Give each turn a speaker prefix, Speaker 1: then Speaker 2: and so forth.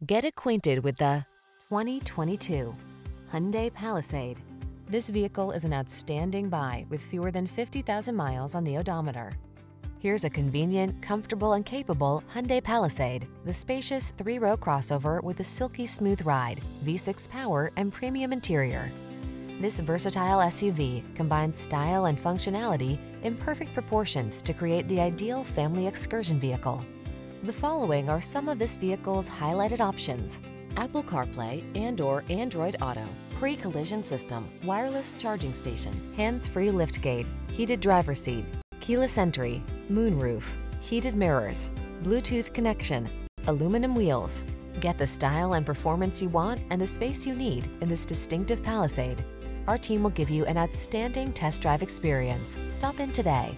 Speaker 1: Get acquainted with the 2022 Hyundai Palisade. This vehicle is an outstanding buy with fewer than 50,000 miles on the odometer. Here's a convenient, comfortable, and capable Hyundai Palisade, the spacious 3-row crossover with a silky smooth ride, V6 power, and premium interior. This versatile SUV combines style and functionality in perfect proportions to create the ideal family excursion vehicle. The following are some of this vehicle's highlighted options: Apple CarPlay and/or Android Auto, pre-collision system, wireless charging station, hands-free liftgate, heated driver's seat, keyless entry, moonroof, heated mirrors, Bluetooth connection, aluminum wheels. Get the style and performance you want and the space you need in this distinctive Palisade. Our team will give you an outstanding test drive experience. Stop in today.